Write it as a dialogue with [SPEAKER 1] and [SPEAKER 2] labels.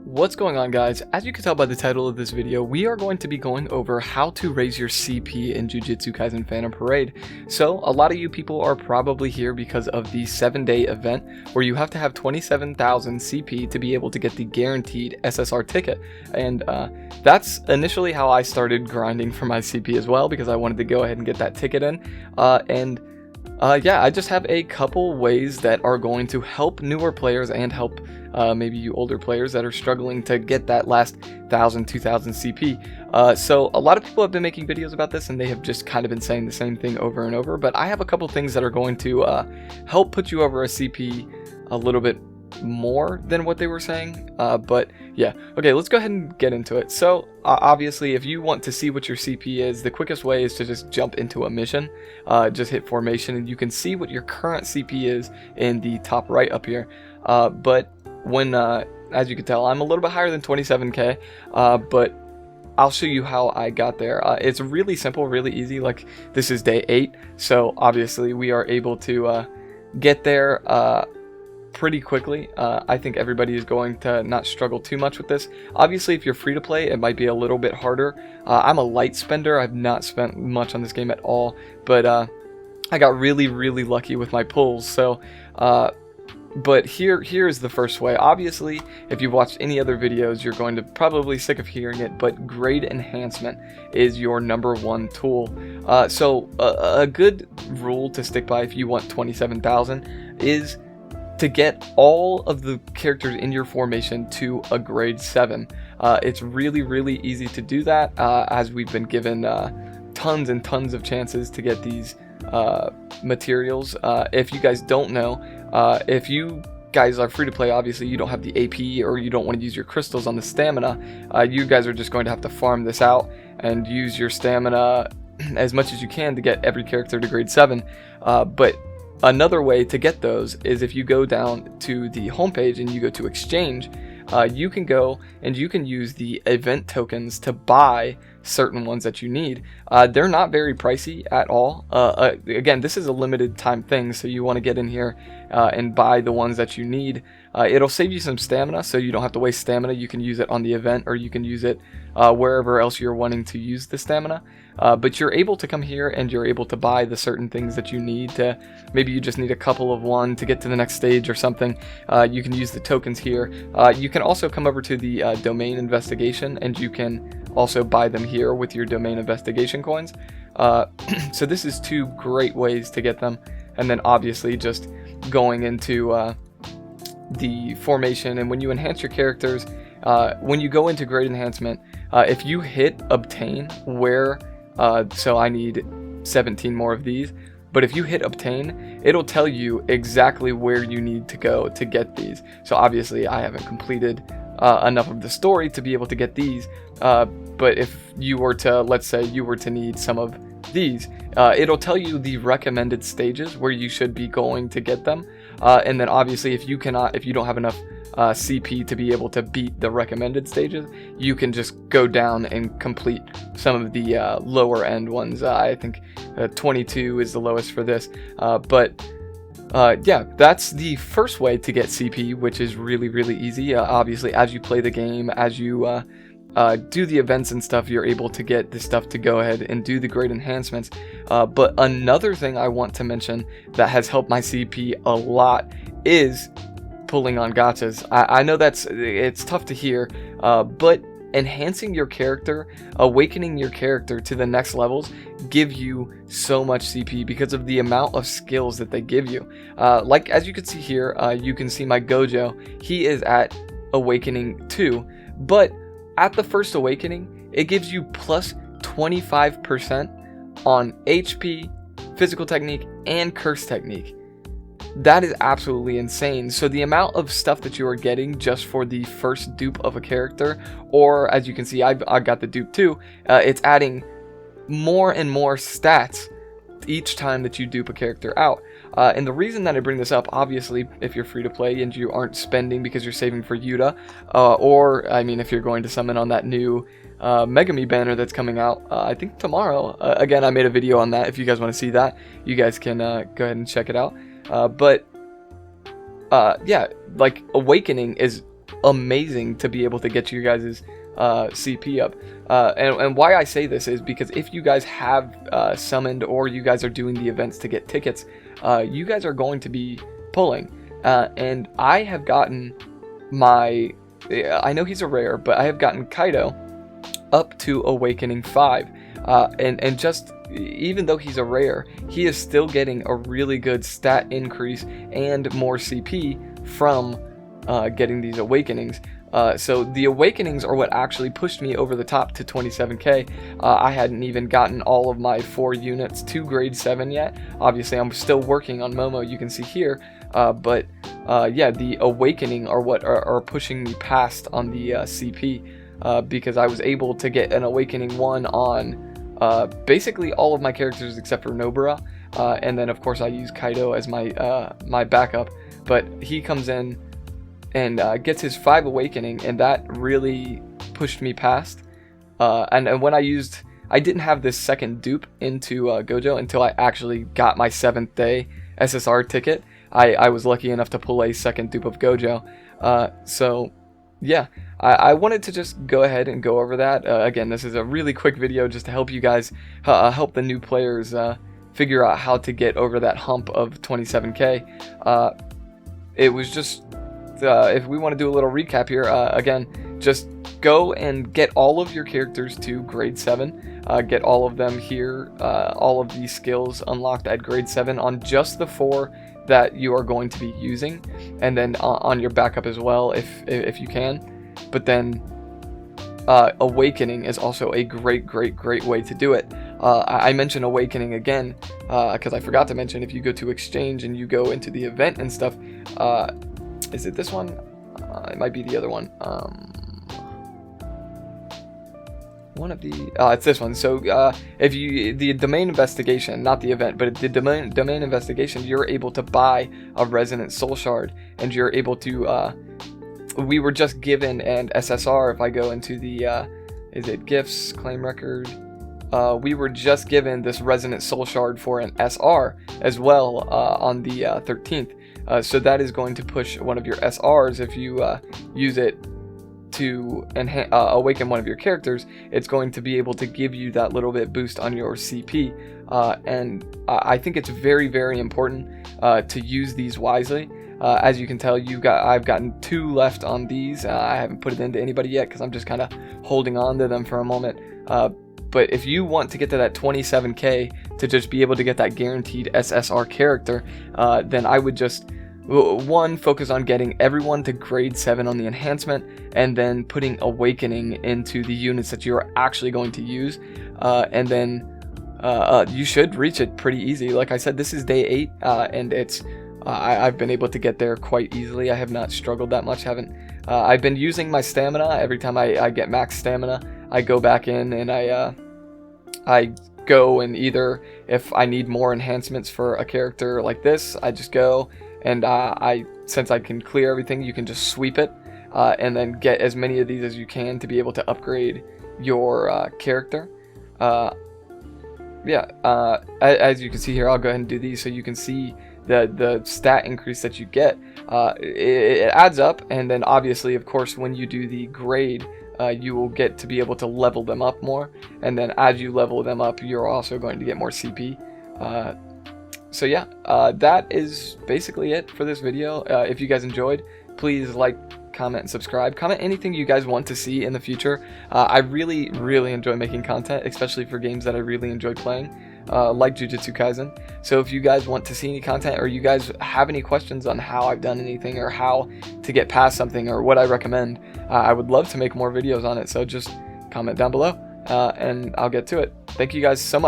[SPEAKER 1] What's going on, guys? As you can tell by the title of this video, we are going to be going over how to raise your CP in Jujutsu Kaisen Phantom Parade. So a lot of you people are probably here because of the 7-day event where you have to have 27,000 CP to be able to get the guaranteed SSR ticket. And that's initially how I started grinding for my CP as well, because I wanted to go ahead and get that ticket in. Yeah, I just have a couple ways that are going to help newer players and help maybe you older players that are struggling to get that last 1,000, 2,000 CP. So a lot of people have been making videos about this and they have just kind of been saying the same thing over and over, but I have a couple things that are going to help put you over a CP a little bit more than what they were saying. But yeah, okay, let's go ahead and get into it. So obviously, if you want to see what your CP is, the quickest way is to just jump into a mission. Just hit formation and you can see what your current CP is in the top right up here. But when as you can tell, I'm a little bit higher than 27k, but I'll show you how I got there. It's really simple, really easy. Like, this is day 8, so obviously we are able to get there pretty quickly. I think everybody is going to not struggle too much with this. Obviously, if you're free to play, it might be a little bit harder. I'm a light spender. I've not spent much on this game at all, but I got really lucky with my pulls. So but here is the first way. Obviously, if you've watched any other videos, you're going to probably sick of hearing it, but grade enhancement is your #1 tool. So a good rule to stick by if you want 27,000 is to get all of the characters in your formation to a grade 7. It's really easy to do that, as we've been given tons and tons of chances to get these materials. If you guys don't know, if you guys are free to play, obviously you don't have the AP or you don't want to use your crystals on the stamina, you guys are just going to have to farm this out and use your stamina as much as you can to get every character to grade 7. But another way to get those is if you go down to the homepage and you go to exchange, you can go and you can use the event tokens to buy certain ones that you need. They're not very pricey at all. Again, this is a limited time thing, so you want to get in here and buy the ones that you need. It'll save you some stamina, so you don't have to waste stamina. You can use it on the event, or you can use it wherever else you're wanting to use the stamina. But you're able to come here and you're able to buy the certain things that you need to, maybe you just need a couple of one to get to the next stage or something. You can use the tokens here. You can also come over to the domain investigation and you can also buy them here with your domain investigation coins. So this is 2 great ways to get them. And then obviously just going into the formation, and when you enhance your characters, when you go into grade enhancement, if you hit obtain where, so I need 17 more of these, but if you hit obtain, it'll tell you exactly where you need to go to get these. So obviously I haven't completed enough of the story to be able to get these, but if you were to, let's say you were to need some of these, it'll tell you the recommended stages where you should be going to get them. And then obviously if you don't have enough CP to be able to beat the recommended stages, you can just go down and complete some of the lower end ones. I think 22 is the lowest for this, yeah, that's the first way to get CP, which is really easy. Obviously, as you play the game, as you do the events and stuff, you're able to get this stuff to go ahead and do the grade enhancements. But another thing I want to mention that has helped my CP a lot is pulling on gachas. I know it's tough to hear, but enhancing your character, awakening your character to the next levels give you so much CP because of the amount of skills that they give you. Like, as you can see here, you can see my Gojo. He is at awakening 2, but at the first awakening, it gives you plus 25% on HP, physical technique, and curse technique. That is absolutely insane. So the amount of stuff that you are getting just for the first dupe of a character, or as you can see, I got the dupe too, it's adding more and more stats each time that you dupe a character out. And the reason that I bring this up, obviously, if you're free to play and you aren't spending because you're saving for Yuta, or, I mean, if you're going to summon on that new Megami banner that's coming out, I think tomorrow. Again, I made a video on that. If you guys want to see that, you guys can go ahead and check it out. Yeah, like, Awakening is amazing to be able to get you guys' CP up. And why I say this is because if you guys have summoned, or you guys are doing the events to get tickets, you guys are going to be pulling. And I have gotten my, I know he's a rare, but I have gotten Kaido up to Awakening 5. And just, even though he's a rare, he is still getting a really good stat increase and more CP from getting these awakenings. So the awakenings are what actually pushed me over the top to 27k. I hadn't even gotten all of my 4 units to grade 7 yet. Obviously I'm still working on Momo, you can see here, but yeah, the awakening are what are pushing me past on the CP, because I was able to get an awakening 1 on basically all of my characters except for Nobara, and then of course I use Kaido as my my backup, but he comes in and gets his 5 awakening, and that really pushed me past. And when I didn't have this second dupe into Gojo until I actually got my 7th day SSR ticket. I was lucky enough to pull a second dupe of Gojo. So yeah, I wanted to just go ahead and go over that. Again, this is a really quick video just to help you guys, help the new players figure out how to get over that hump of 27k. It was just, if we want to do a little recap here, again, just go and get all of your characters to grade 7. Get all of them here, all of these skills unlocked at grade 7 on just the 4 that you are going to be using, and then on your backup as well if you can. But then awakening is also a great way to do it. I mentioned awakening again because I forgot to mention, if you go to exchange and you go into the event and stuff, is it this one? It might be the other one. One of the, it's this one. So if you, the domain investigation, not the event, but the domain investigation, you're able to buy a resonant soul shard, and you're able to, we were just given an SSR. If I go into the, is it gifts, claim record? We were just given this resonant soul shard for an SR as well on the 13th. So that is going to push one of your SRs. If you use it to awaken one of your characters, it's going to be able to give you that little bit boost on your CP. And I think it's very important to use these wisely. As you can tell, I've gotten 2 left on these. I haven't put it into anybody yet because I'm just kind of holding on to them for a moment. But if you want to get to that 27k to just be able to get that guaranteed SSR character, then I would just, 1, focus on getting everyone to grade 7 on the enhancement, and then putting awakening into the units that you're actually going to use, and then you should reach it pretty easy. Like I said, this is day 8, and it's I've been able to get there quite easily. I have not struggled that much. I've been using my stamina. Every time I get max stamina, I go back in and I go, and either if I need more enhancements for a character like this, I just go and since I can clear everything, you can just sweep it and then get as many of these as you can to be able to upgrade your character. Yeah, as you can see here, I'll go ahead and do these so you can see the stat increase that you get. It adds up, and then obviously, of course, when you do the grade, you will get to be able to level them up more, and then as you level them up, you're also going to get more CP. So yeah, that is basically it for this video. If you guys enjoyed, please like, comment, and subscribe. Comment anything you guys want to see in the future. I really enjoy making content, especially for games that I really enjoy playing, like Jujutsu Kaisen. So if you guys want to see any content, or you guys have any questions on how I've done anything, or how to get past something, or what I recommend, I would love to make more videos on it. So just comment down below, and I'll get to it. Thank you guys so much.